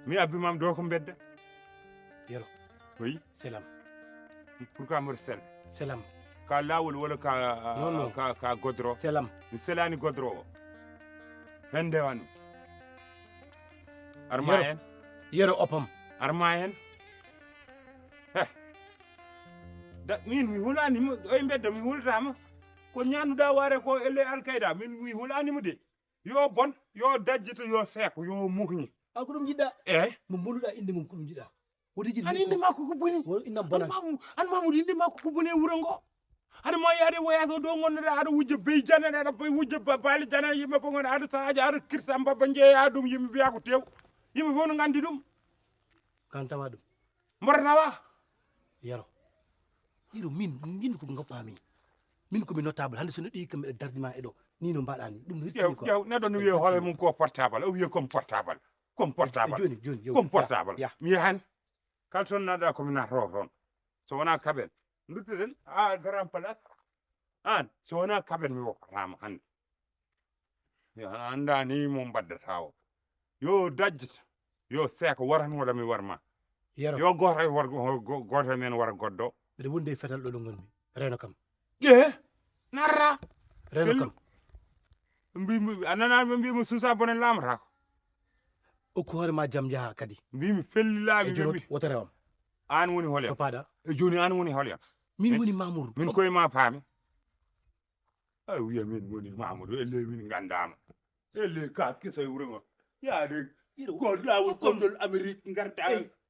mi abimam do ko bedda yero oui selam pourquoi mo sel selam ka lawol wala non ka godro selam mi selani godro o hende wan arma en yero opam arma en da min mi hulani mo oy bedda mi hultama ko ñanuɗa ware ko elle alkayda min mi hulani mo de yo bon yo dajjito yo seeko yo mukñi an ko ɗum jiɗɗa eyyi mo moluɗa inde mum ko ɗum jiɗɗa woto jiɗ an inde makko ko boni won innam bonan an mamoudou inde makko ko boni e wuuro ngo haɗa moyi aɗa woyato ɗo gonnoɗa aɗa wujja beyi janane aɗa wujja baali janane yimɓe fof gona aɗa sahaji aɗa kirta mbabba jeeya ɗum yimɓe mbiya ko tew yimɓe fof no gandi ɗum kan tawa ɗum mboɗa tawa yero iro min ko gappami min komi notable hande so neɗɗo yi kam mbiɗa dardima e ɗo ni no mbaɗani ɗum no ƴew ƴew neɗɗo no wiye hoore mum ko portable o wiye comme portable joni comme portable ya mi yahani kala toon naɗa komi natowo toon so wona kaɓen duttoɗen a grand place an so wona kaɓen mi wokkatama hande anda ni mo mbaddata o yo dajjata yo seeko waran waɗa mi warma yero yo goto men wara goddo mbiɗa wondi e fetal ɗo ɗo gonmi reno kam ƴe narra reno kam mbimi a nanani ɓe mbimi suusa bonen lamata ko okku hoorema jaam jaaha kadi mbimi fellilaɓe e joni mbimi woto rewam an woni holya ko paada e joni an woni holya min woni Mamoudou min koye ma paami a wiya min woni Mamoudou elle min gandama elle ka kiso e wuuro ngo yaade ko lawol komdol Amérique garda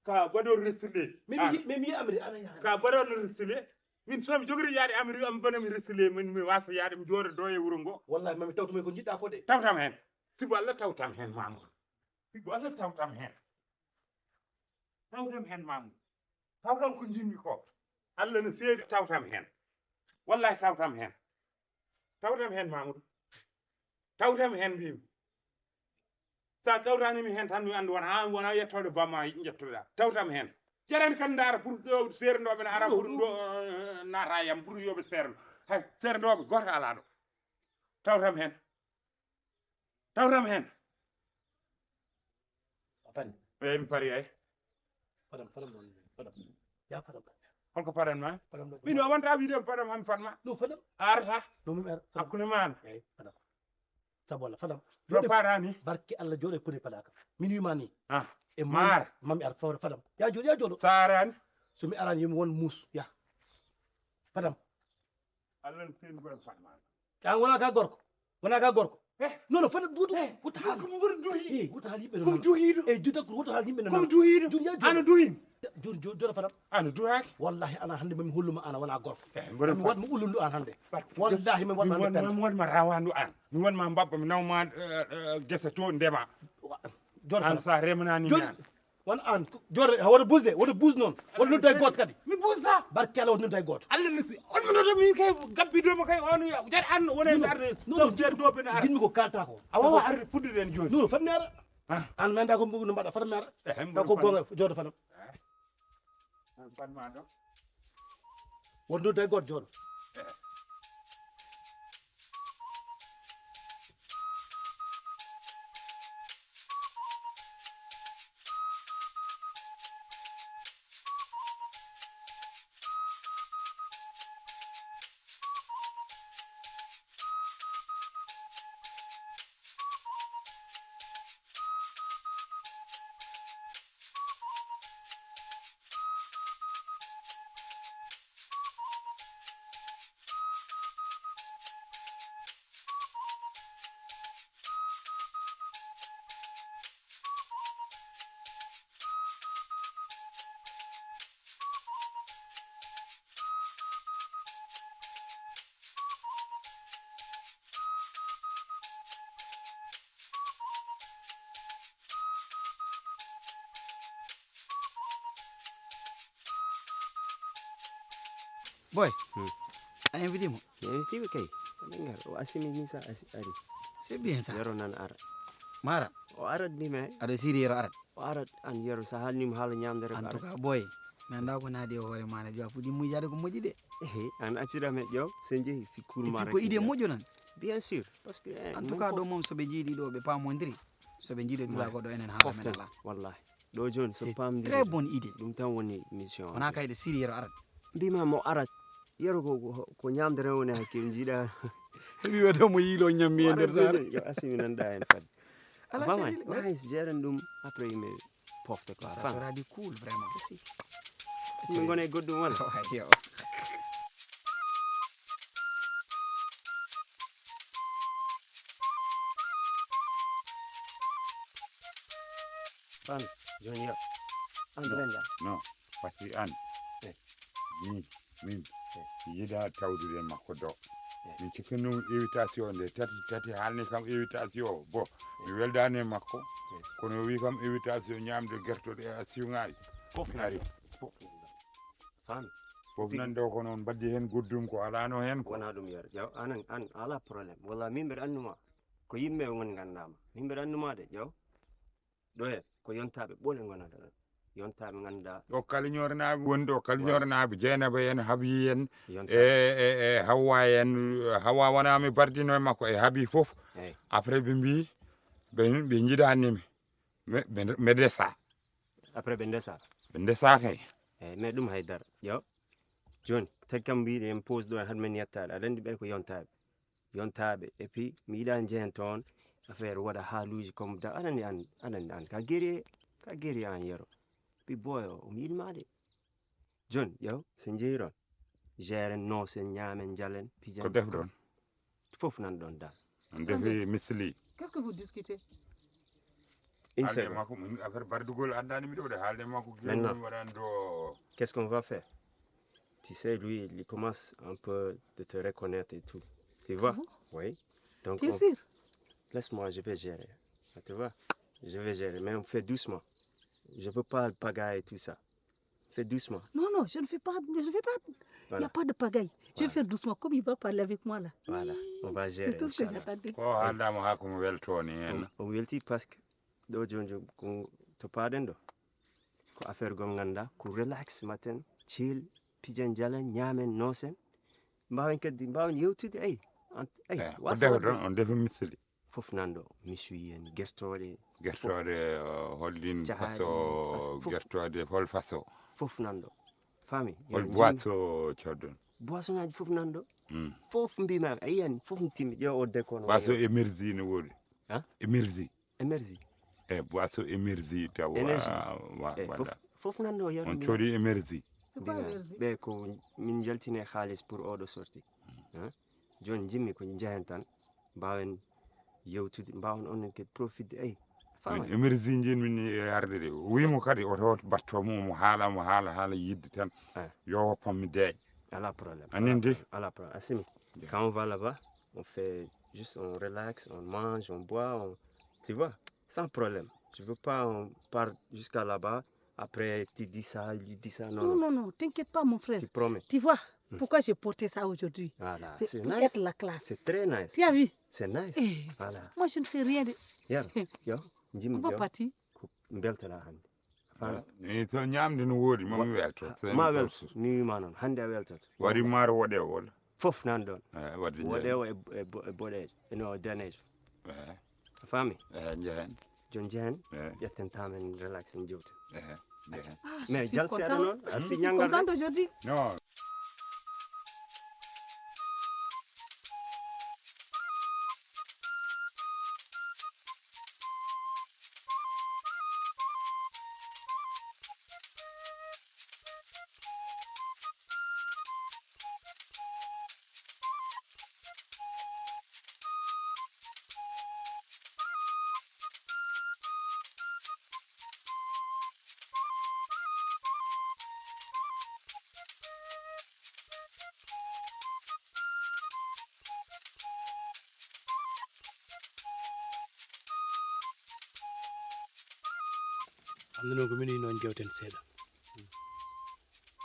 ka baɗo restile min yi Amérique ana yaha ka baɗono restile min somi jogori yaade Amérique am bonami restile min mi wasa yaade mi jooɗo do e wuuro ngo wallahi mami tawtuma ko jiɗɗa ko de tawtam hen sibo Allah tawtam hen Mamoudou sibo Allah tawtam hen Mamoudou tawtam ko jinmi ko Allah no seedi tawtam hen wallahi tawtam hen Mamoudou tawtam hen mbimi sa tawtanimi hen tan mi andu wona yettode bamma jettoɗa tawtam hen jarani kan daara pour serendoɓe ne ara pour ɗo naata yam pour yoɓe serno hay serendoɓe goto ala ɗo tawtam hen fani eyyi mi paari ay fadam ya fadam holko paranma fadam ɗo min o wonta wiide fadam hami fatma ɗum fadam a arata ɗum mim ara hakkude man eyyi fadam sabu Allah fadam ɗo parani barke Allah jooɗo e pone paɗaka min wima ni e maar mami ar fawre fadam ya jooɗo sa arani somi arani yomi won muus ya fadam Allah no seedi goɗo fatma an wona ka gorko non fadam wuta haali mboɗo duhi wuta haali yimɓe comme duhiɗo e juda ko wuta haali yimɓe comme duhiɗo joni ya ana duhi joni jooɗo fadam ana duhaki wallahi ana hande mami holluma ana wona gorko mboɗo mi waɗma ullundu an hande wallahi mi waɗma mi wonma rawandu an mi wonma mbabba mi nawma guese to ndema jooɗo an fadam sa remnani mi an won an jooɗo woto buuse noon woto nodda e goto kadi mi busda barke Allah woto nodda e goto Allah no on mi noto min kay gabbidoma kay on jari an wona arde non jerdoɓe ne ara jinmi ko kalta ko a wawa arde pudduɗen joni non fadmi ara an mi anda ko no mbaɗa fadmi ara taw ko gonga jooɗo fadam fatma ɗo woto nodda e goto jooɗo Boy, a invité mo. Invité kay. Ngar o asimi ni sa ari. C'est bien ça. Yaro nan ara. Mara, O arat ni me. aɗa siri yero arat. O arat an yaro sa halni mo hala nyamde rek En tout ara. cas, boy, mi anda ko naadi e hoore ma ne jowa fuɗi mujjade ko moƴƴi de. An acira me ƴew sen jehi fi Et kurma puis ko idée moƴƴo nan. Bien sûr parce que En tout cas ɗo moom soɓe jiiɗi ɗo ɓe pamodiri soɓe jiiɗi dula ko ɗo enen haala men ala. wallahi ɗo joni so c'est pamdiri très bonne idée ɗum tan woni mission o. wona kayde siri yero arat mbima mo arat yero ko ñamde tan woni hakke mi jiiɗa mi wada mo yilo ñammi e nder sare yo asimi nanɗa hen fadde ala fama caɗele ouais. nice jeren ɗum après yimɓe pofte quoi ça fama sera du cool vraiment min gona e goɗɗum wala Ouais, yo. fami joni yo andirenda non par ce que an min yiɗa tawdude makko dow min cikkanno invitation nde tati haalni kam invitation o bon mi weldani e makko kono wi kam invitation ñamde guertoɗe e siwngaji mi ari fami fof nan ɗo ko noon mbaddi hen goddum ko alano hen ko wona ɗum yero ƴew an ala probléme walla min mbeɗa annuma ko yimɓe woni gandama min mbeɗa annuma de ƴew ɗo he ko yontaɓe ɓole gonata ɗon yontaɓe ganduɗa o kaliñornaɓe woni ɗo kaliñornaɓe Dieynaba en Haby en yontaɓe e Hawwa en Hawwa wona mi bardino e makko e Haby foof eyyi après ɓe mbi ɓe jiiɗanimi ɓe desa après ɓe ndesa ɓe desa kay eyyi mais ɗum haydara ƴew joni tagi kam mbiɗe en pose ɗo haade men yettade aɗa andi ɓen ko yontaɓe et puis mi yiiɗa jehen toon affaire waɗa haaluji comme da aɗa andi an ka guerrier an yero ɓi boyo omi yiɗima de joni ƴew so jeeyiron jeren nosen ñamen jalen pijan ko defɗon foof nan ɗon dal on defi misli Qu'est-ce que vous discutez? haalde makko affaire bardugol andani mi ɗo de haalde makko Maintenant. mi waɗani ɗo qu'est-ce qu'on va faire tu sais lui il commence un peu de te reconnaître et tout tu vois bon? oui donc Tu es sûr? laisse-moi je vais gérer tu vois je vais gérer mais on fait doucement je veux pas le pagaille et tout ça fais doucement Non, non, je ne fais pas. Il n'y Voilà. a pas de pagaille. Je vais Voilà. faire doucement, comme il va parler avec moi là. voilà on va C'est gérer tout ce que inchallah j'attendais. ko haaldama ha komo weltoni hen o welti par ce que ɗo joni ko to paɗen ɗo ko affaire gom ganduɗa ko relax maten chill pijan jalen ñamen nosen mbawen kadi mbawen yewtude eyi ko defɗon on defi misli foof nanɗo misui en guertoɗe guertode hollin Jahaɗi, façon fof. guertode hol façon foof nanɗo fami hol boiso coddon boisson ngaji foof nanɗo foof mbima a yiyani foof mi timmi ƴeew o décon boiso émergie ne woodi Han? émergie émergie e boiso émergie taw Énergie. waɗa foof nanɗo on yaro coodi émergie C'est quoi Verzi? ɓe ko min jaltine haalis pour oɗo sorti joni jimmi ko jehen tan mbawen yewtude mbawen onon kadi profitde eyi fama émergie jin min yarde de wimo kadi oto battomo mo haala yidde tan yo woppam mi deeƴ ala problème anindi ala problème Assimi quand on va là-bas on fait juste on relaxe on mange on boit tu vois sans problème je veux pas on part jusqu'à là-bas après tu dis ça lui dit ça Non, non, non, t'inquiète pas, mon frère. tu promets Tu vois pourquoi j'ai porté ça aujourd'hui? voilà C'est c'est pour nice être la classe. c'est très nice Tu as vu? c'est nice Eh, voilà moi, je ne fais rien de. yaro yo On jimmi va yo partir. ko beltoɗa hannde fami ni to ñamde no woodi mami welto ma welto mi wima noon hannde a weltoto waɗi maaro woɗe wala fof nan ɗon wadde woɗe o e boɗejo eno danejo a faami jehen jon jehen jehen ƴetten tamen relax en jewte jehen Ah, mais je suis jalti aɗa contente. noon Je arti suis ñangal contente aujourd'hui. non hande noon ko min noon jewten seeɗa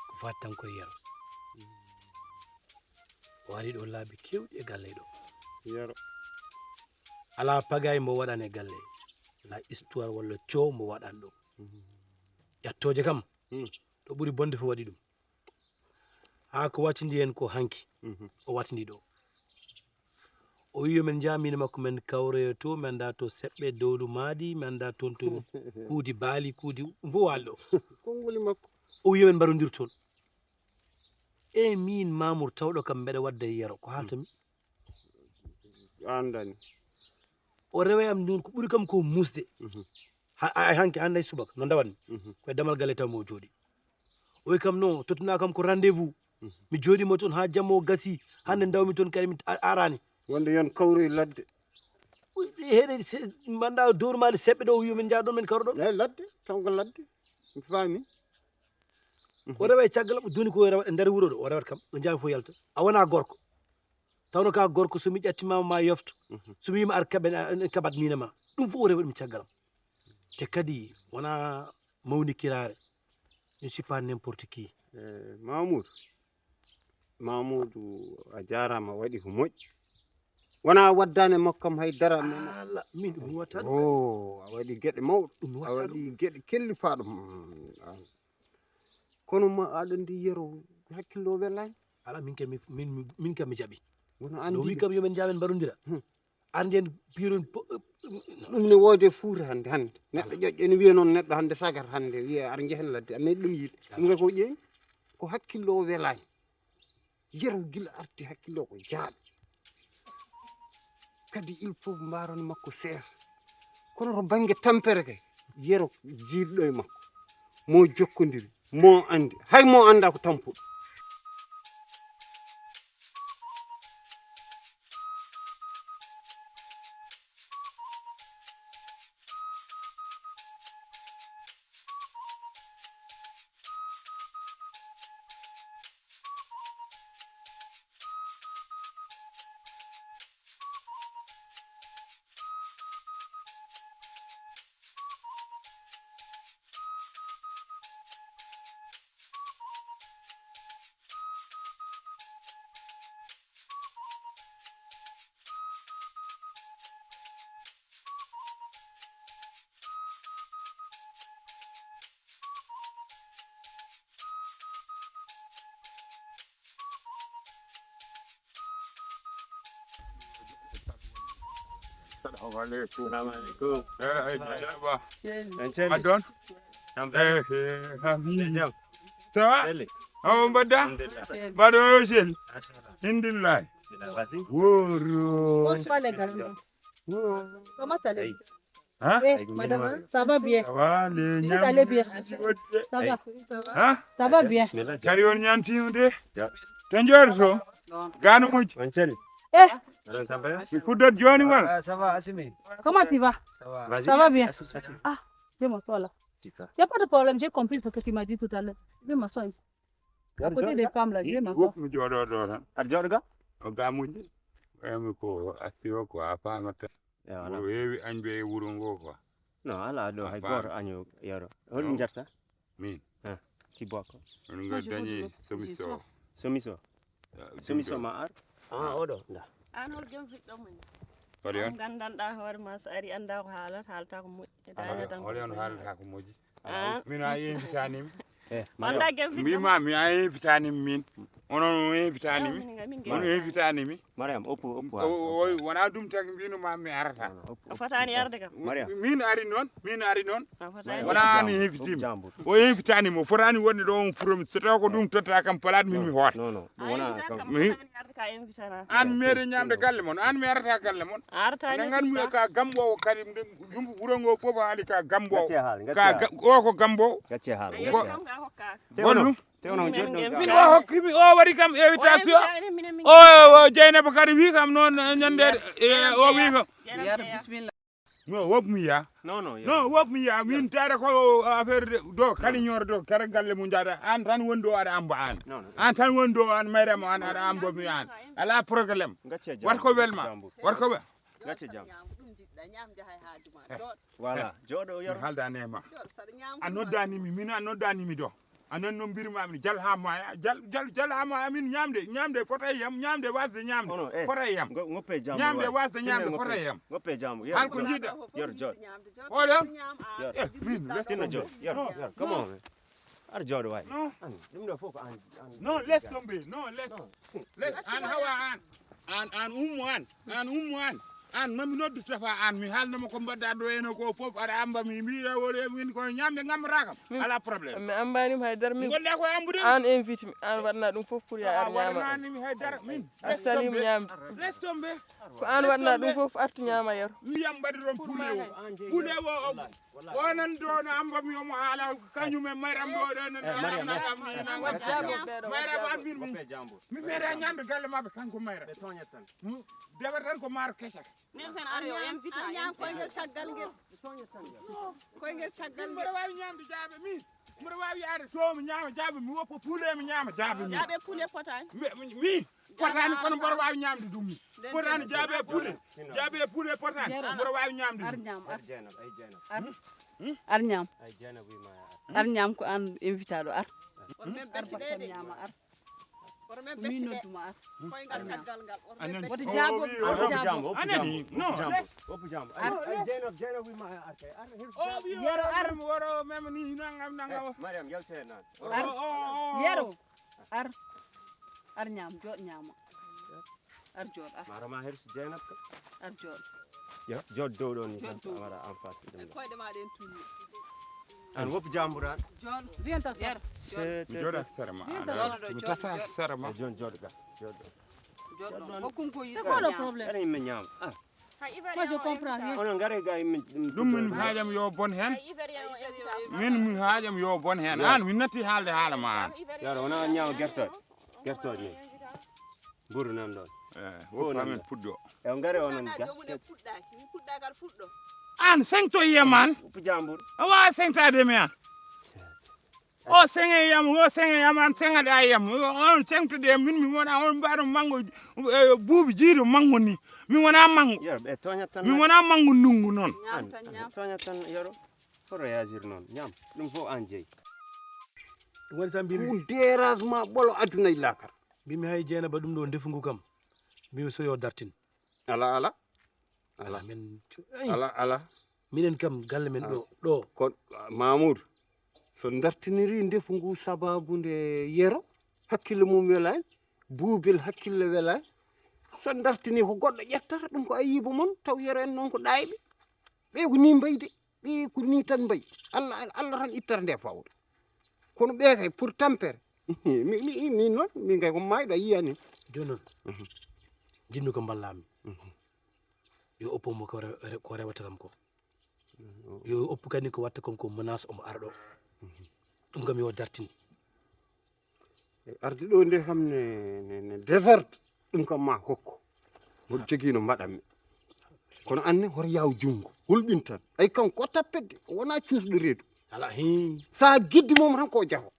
ko fati tan koye yaro waɗi ɗo laabi kewɗi e galle ɗo yaro ala pagay mo waɗan e galle ala histoire walla coow mo waɗan ɗo ƴattoje kam ɗo ɓuuri bonde fo waɗi ɗum ha ko wattidi en ko hanki o wattidi ɗo o wi yomin jamini makko men kawroyo to mi anda to seɓɓe dowlu maadi mi anda toon to kuudi baali kuudi fo wallo konngoli makko o wi yomin mbarodir toon e min Mamour tawɗo kam mbeɗa wadda yero ko haaltami andani o rewa am noon ko ɓuri kam ko musde hanke hande subaka no ndawatni koye damal galle taw mo jooɗi o wi kam non tottuna kam ko rendez vous mi jooɗimo toon ha jamma o gasi hande dawmi toon kadi mi arani wonde yon kawroye ladde heɗe mbanɗa dowrumade seɓɓe ɗo o wi min jaaɗon min kawroɗon eyi ladde taw ko ladde mi faami o rewa e caggal doni ko rewa e nder wuuro ɗo o rewat kam ɗo jaami fof yalta a wona gorko tawno ka gorko somi ƴattimama ma yofto somi wima ar kaɓat mina ma ɗum fof o rewa ɗum caggalam te kadi wona mawni kirare je ne suis pas n'importe qui Mamoudou a jarama waɗi ko moƴƴi wona waddane makko kam haydara ala min ɗum mi watta ɗum o a waɗi gueɗe mawɗe ɗum mi a watta ɗum waɗi gueɗe kellifaɗo kono ma aɗa ndi yero hakkillo welani ala min kam mi jaɓi wono ɗo wi andi kam yomin jamen mbarodira andi en piron ɗum ne woode fuuta hande neɗɗo ƴoƴƴo ne wiya noon neɗɗo hande sagar hande wiya aɗa jehen ladde a meeɗi ɗum yiide ɗum ga ko ƴeewi ko hakkillo welani yero gila arti hakkillo ko jaaɗo kadi il faut mbaron makko seesa kono to banggue tampere kay yero jiiɗɗo e makko mo jokkodiri mo andi hay mo anda ko tampuɗo Assalamualaikum. Assalamualaikum. Eh, adon. Jam. Sawa? Oh, mbada? Bado yosel. Alhamdulillah. Woro. Comment allez-vous? Hein? Oui, madame, ça va bien. Ça va, les Vous allez bien? Ça va. Hein? Ça va bien. Kari on nyanti unde? Tanjor so? Ganu muj. Eh, Kudot joni wal. Ça va, Assimi? comment tu vas? Ça va. Ça va bien. Ah, je m'assois là. Il n'y a pas de problème, j'ai compris ce que tu m'as dit tout à l'heure. Je vais m'asseoir ici. À côté des femmes là, je vais m'asseoir. Wok mi jodo do tan. aɗa jooɗo ga O gamuj. Emi ko asiwo ko a famata. O wewi añbe e wuro ngo ko. non ala ɗo hay Ah, goto año yero holɗum jarta Min. ciboko On nga dañi solution. somiso ma ar oɗo nda an hol jom fiɗɗo mum Kodi on? gandanɗa hoore ma so ari anda ko haalata ko moƴƴi daña tan Holi on haalata ko moƴƴi. an Min a invitani wonda gem fiɗɗo Mbima mi a invitani min. Onon invitani mi. On invitani mi. mariam oppu Wona ɗum tagi mbinuma mi arata. a fotani yarde kam Min ari noon. a fotani Wona an invitimi. O invitani mo fotani wonde ɗo on furomi so taw ko ɗum totta kam palat min mi hoota. non ɗum a wona invita kam mi- fotani yarde ka invitana An meeɗe ñamde galle mon. An mi arata galle mon. a artani Nde ganduɗa ka gambowo kadi yumbu wuro ngo fof haali ka gambowo. gacce haal Ka o ko gambowo. gacce haal kam ga hokkaka Goɗɗum. tewno Min joɗɗo Min o hokkimi o waɗi kam invitation. O Dieynaba kadi wi kam noon ñandede o wi kam. Yar bismillah. No wopmi ya. non Wopmi ya min tawde ko affaire de do kaliñore do kara galle mum jada an tan woni do aɗa ambo an. non An tan woni do an mayrema an aɗa ambo mi an. Ala probléme. gacce Wat ko welma. Wat ko gacce jam ɗum jiɗɗa ñam jahay haajuma jooɗ voilà jooɗo yero haldanema. jooɗ saɗa ñam A noddanimi min a noddanimi do. Anan no mbirmami jal ha moya jal ha moya min ñamde fota yam ñamde wasde ñamde fota yam ngoppe jam ñamde wasde ñamde fota yam ngoppe jam hal ko jiɗɗa yer jooɗ oɗon ñam tinno jooɗ yer come on aɗa jooɗo way non ɗum ɗo fof ko an non laisse tomber non laisse an hawa an an ummu an mami noddu tafa an mi haalnoma ko mbadda ɗo eno ko fof aɗa amba mi mbiɗa wole min koye ñamde gammatakam ala probléme mi ambanima haydara min golla koye ambude an invite mi an waɗana ɗum fof pour ya ar ñama waɗananimi haydara min a salima ñamde laisse tombe ko an waɗana ɗum fof artu ñama yaro ndiyam mbaɗi ɗon puule o onan ɗo no ambami omo haala kañum e mayram ɗo ɗon mayram an mi meeɗa ñamde galle mabɓe kanko mayram dewa tan ko maaro keca min sen ari o invite a koygel caggal ngel mbiɗa wawi ñamde jaaɓe min mbiɗa wawi yaade somi ñaama jaaɓe mi woppa puule mi ñaama jaaɓe min jaaɓe puule potani min potani kono mboɗo wawi ñamde ɗum min potani jaaɓe puule potani mboɗo wawi ñamde ar ñam ar ñam ko an invite aɗo ar ñama ar min nodduma ar koygal caggal ngal woto jaabo yero ar woro meme ni nangam Mariam yaltere nan yero ar ñam jooɗ ñama ar jooɗ ar marama hersu Jeynab ka ar jooɗ yo jod dow ɗo ni tan wara en face ɗum koyɗe maɗa en tuñi an woppu jamburan jooɗ wiyantas yero mi joɗat sere ma mi tasa sere ma jon joɗga joɗɗo jooɗ hokkum ko c'est quoi le problème ara yimɓe ñaama moi je comprends rien onon ngare ga yimɓe ɗum min haajam yo bon hen min mi haajam yo bon hen an mi natti haalde haala ma an yaro wona ñaama gertoɗe ni ɓuru nan ɗon woppamen puɗɗo e ngare onon ga puɗɗagal fuɗɗo an sengto yiyam an woppu jambur a wawa sengtade mi an o senge yam an sengade a yiyam on sengtude min mi wona on mbaɗo mango buubi jiiɗo mango ni mi wona mango yaro ɓe toñat tan mi wona mango ndungu noon toñat tan yaro fo réagir noon ñam ɗum fof an jeeyi ɗum waɗi sa mbimi dérangement ɓolo aduna e lakara mbimi hay Dieynaba ɗum ɗo ndefu ngu kam mbimi so yo dartin ala men ala minen kam galle men ɗo ko Mamoudou so dartiniri ndefu ngu sababude yero hakkille mum welani buubel hakkille welani so dartini ko goɗɗo ƴettata ɗum ko ayiba mon taw yero en noon ko ɗayɓe ɓe ko ni mbayde ɓe ko ni tan mbayi Allah tan ittata nde fawde kono ɓe kay pour tampere min noon min kay ko mayɗo a yiyani joni noon jinnu ko ballami yo oppomo ko rewata kam ko yo oppu kadi ko watta kon ko menace omo ara ɗo ɗum kam yo dartin arde ɗo nde kam ne désordre ɗum kam ma hokko mboɗo jogui no mbaɗanmi kono anne hoto yaw jungo hulɓin tan ay kanko ko tappedde wona cuusɗo reedu ala hi sa guiddi mom tan ko jaaho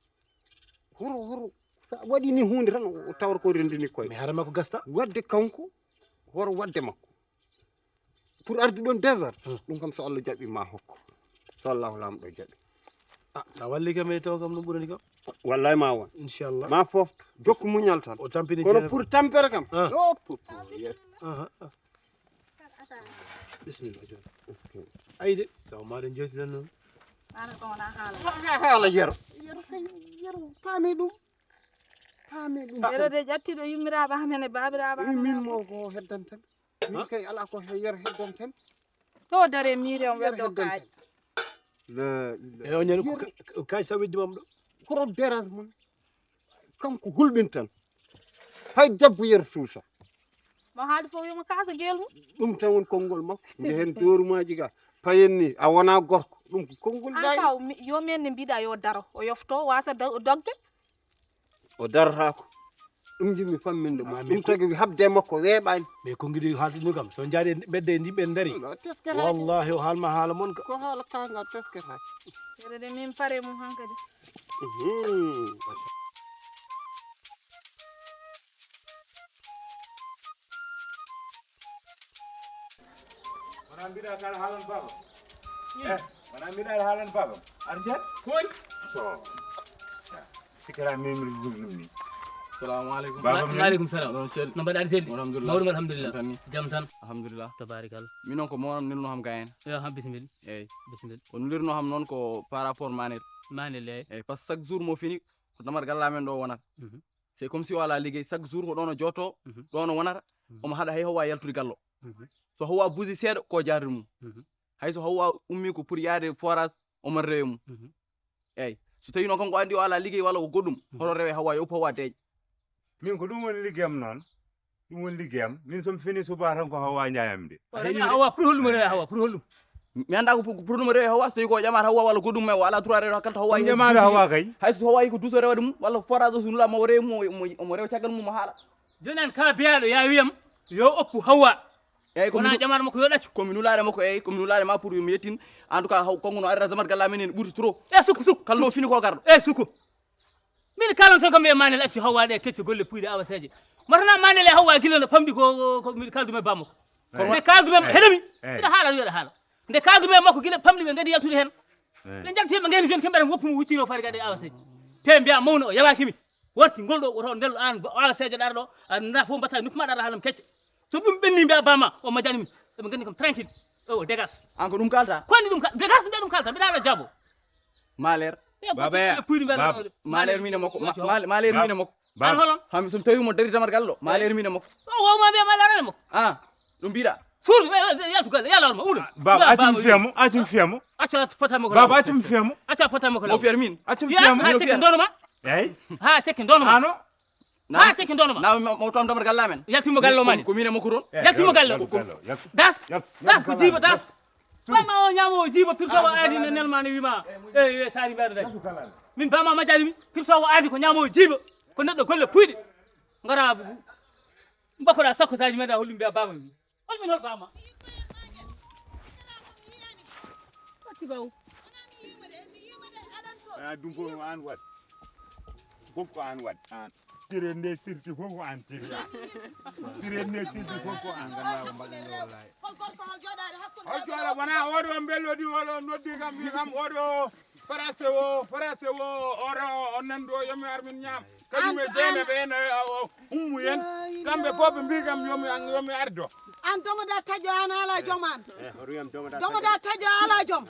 horo sa waɗi ni hunde tan o tawra ko rendini koye mi harama ko gasta wadde kanko horo wadde makko pour arde ɗon désordre ɗum kam so Allah jaɓi ma hokko so Allahu lamɗo jaɓi sa walli kam e taw kam no ɓurani kam wallahi ma won inchallah ma fofto jokku muñal tan o tampini kono pour tampere kam bisimilla joni ayde taw maɗen jewtiɗen noon haala yero paami ɗum yero de ƴattiɗo yummiraɓe amen e babiraɓe min mo ko heddanten min kay ala ko yero heddanten to dare miire on weddo kaaƴ e o ñande kaaj sa weddimam ɗo koto dérange mon kanko hulɓin tan hay debbo yero suusa mo haali fof yomo kaasa guel mum ɗum tan woni konngol makko jehen doorumaji ga payen ni a wona gorko ɗum ko konngol an gay kaw yo men ne mbiɗa yo daro o yofto wasa dogde o darotako ɗum jimmi famminde mo ɗum tagi habde makko weeɓani mais ko guiɗi haaltino kam so jaari ɓedde yimɓe daari wallahi o haalma haala moon ka ko haala kanga tesketaki yero de min pare mum hankadi wona mbiɗa kala haalan baba wona mbiɗa haalan baba arjat koy so sikara memri gulnum ni salamu aleykum waaleykum salam no mbaɗaɗi selli mawɗum alhamdulillah jaam tan alhamdulillah tabarikalla minon ko monam nirno ham gayen yo ham bisimilla eyyi bisimilla on lirno ham noon ko par rapport manel eyyi par ce que chaque jour mo fini ko damar galla men ɗo wonata c'est comme si o ala ligguey chaque jour ko ɗon o jotto ɗon o wonata omo haɗa hay Hawa yaltude gallo so Hawa busi seeɗa ko jarde mum hayso Hawa ummi ko pour yaade forage omo rewe mum eyyi so tawi noon kanko andi o ala liggey walla ko goɗɗum hoto rewe Hawa yo uppu Hawa deeƴa min ko ɗum woni liggeyam noon ɗum woni liggeyam min somi fini suba tan ko Hawa ñayam de Hawa pour hollum rewe Hawa pour hollum mi anda ko pour ɗum rewe Hawa so tawi ko ƴamata Hawa walla goɗɗum ma o ala droit rewe kalta Hawa ƴamade Hawa kay hayso Hawa yi ko duuso rewde mum walla forage o so nulama o rewe mum omo rewa caggal mum o haala joni an kala biyaɗo ya wiyam yo oppu Hawa eyyi wona ƴamade makko yo ɗaccu komi nulare makko eyyi komi nulare ma pour mi yettin en tout cas konko no arrata mat galla men en ɓuurti trop sukku kala no fini ko garɗo sukku min kalan to kam e manel accu Hawa ɗe kecce golle puyɗe awaseje matana manel e Hawa guila no pamɗi ko mi kaldume bamma ko nde kaldume heɗami mbiɗa haala wiyaɗa haala nde kaldume makko guila pamɗi ɓe gadi yaltude hen ɓe jalti ɓe gani joni kemɓe tan woppumi wuccino fari gade awaseje te mbiya mawno o yawakimi warti ngolɗo woto ndel an awaseje ɗara ɗo anda fof mbatta nuppi ma ɗara haalam kecce so ɗum ɓenni mbiya bamma o majjani min eɓe gandi kam tranquille o dégas an ko ɗum kalta ko andi ɗum dégas mbiya ɗum kalta mbiɗa aɗa jaabo malaire malaire mine makko malaire mine makko an holon hami somi tawi mo dari tamar gallo malaire mine makko o wawma mbiya malaire ane makko ɗum mbiɗa suudu yaltu galle yalawol ma uɗum baba acum fiyamo acca potamo ko baba acum fiyamo acca potamo ko mo fiyata min acum fiyamo ha sekki ndonoma eyyi ha sekki ndonoma ano ha sekki ndonoma naw mo tom tamar galla men yaltimo gallo mani ko mine makko toon yaltimo gallo das ko jiiba das bama o ñamo o jiiba pirtowo aadi ne nelmane wima e sari mbeɗa dañi min bama majjani mi pirtowo aadi ko ñamo o jiiba ko neɗɗo golle puyɗe gara mbakkoɗa sakko saji meɗa hollum mbiya bama mi holmin hol bama tibaw ɗum fof an waɗ fof ko an waɗ an tire nde sirti fof ko an tiri tire nde sirti fof ko an gandaɗo mbaɗane wallahi hol jooɗa wona oɗo mbellodi oɗo noddi kam wi kam oɗo français o oɗo o nandu o yomi ar min ñaam kañum e jeynaɓe en ummu hen kamɓe fof ɓe mbi kam yomi ardo an domoda taƴo an ala joom an domoda taƴo ala joom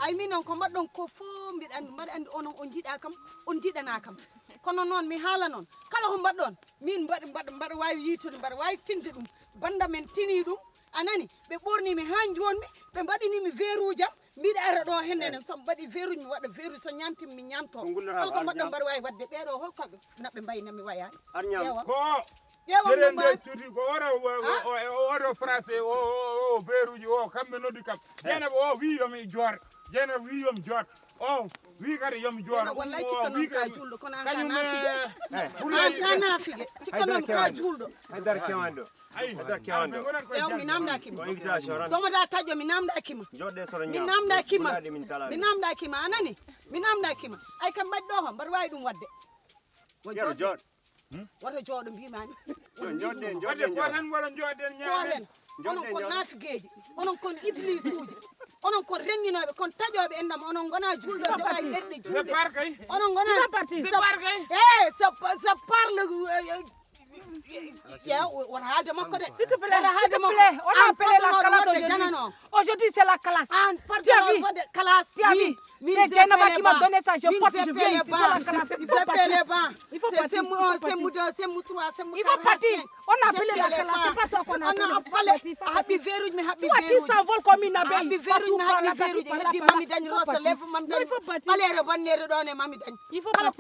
ay min noon ko mbaɗɗon ko fof mbiɗa andi mbaɗa andi onon on jiiɗa kam on jiiɗana kam kono noon mi haala noon kala ko mbaɗɗon min mbaɗa wawi yitude mbaɗa wawi tinde ɗum banda men tini ɗum anani ɓe ɓornimi ha jonmi ɓe mbaɗinimi verruji am mbiɗa ara ɗo hennene somi waɗi verruji mi waɗa verruji so ñantimi mi ñanto holko mbaɗɗon mbaɗa wawi wadde ɓeɗo holkoɓe naɓe mbayinami wayani tere nde cuuti ko oɗo français o beeruji o kamɓe noddi kam jeynaba o wi yomi joor jeynaba wi yomi joor o wi kadi yomi joor wallay cikkanon ka julɗo kono an ka naafige an ka naafige cikkanon ka julɗo haydara kewanɗo haydara kewanɗo ƴew mi namdakima domoda taƴo mi namdakima mi namdakima anani mi namdakima ay kam mbaɗi ɗo ko mbaɗa wawi ɗum wadde joɗ woto jooɗo mbimani wadde ko tan mboɗon jooɗen ñaamen onon kon naafigeji onon kon iblis uji onon kon renninoɓe kon taƴoɓe endam onon gona julɗo dewa leɗɗe julɗe onon gona ça parle on haalde makko de s'il te plaît on a appelé la classe aujourd'hui c'est la classe tu as vu c'est Dieynaba qui m'a donné ça je porte je viens ici c'est la classe il faut partir c'est mu 3 c'est mu 4 il faut partir on a appelé la classe c'est pas toi qu'on a appelé haɓɓi verruji mi haɓɓi toi tu s'envoles comme une abeille haɓɓi verruji mi haɓɓi verruji heddi mami dañi rosa lève mami dañi ɓaleere bonnere ɗon e mami dañi kala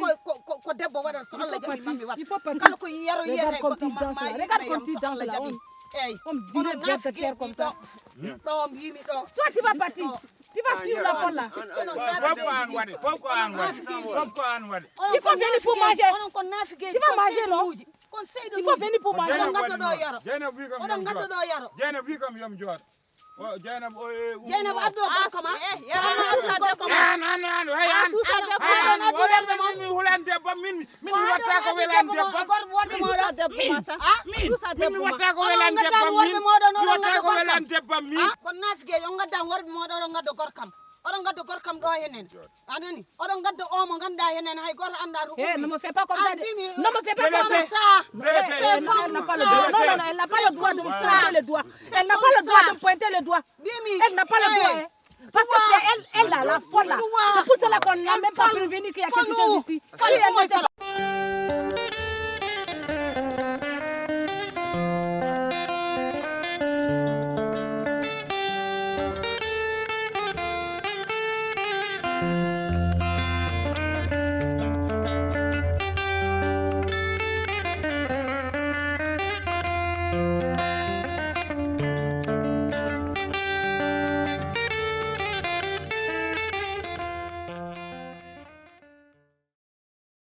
ko debbo waɗata so Allah jaɓi mami waɗa kala ko yero yiyete goɗɗo regarde comme tu danses là on dirait bien te faire comme ça ɗo mbimi ɗo toi tu vas partir tu vas suivre la folle là il faut venir pour manger tu vas manger non il faut venir pour manger oɗon gadda ɗo yaro oɗon gadda ɗo yaro Dieynaba wi kam yomi joor Dieynaba addo gorko ma mi hulan debbo min mi watta ko welan debbo mi watta ko welan debbo min kon nafige yo gadda worɓe moɗon oɗon gadda gorkam oɗon gadda gorkam ɗo henen anani oɗon gadda omo ganduɗa henen hay goto anda to ne me fais pas comme ça ne me fais pas comme ça elle n'a pas le droit non elle n'a pas le droit de me pointer le doigt elle n'a pas le droit de me pointer le doigt elle n'a pas le droit parce que c'est elle là la folle là c'est pour cela qu'on n'a même pas prévenu qu'il y a quelque chose ici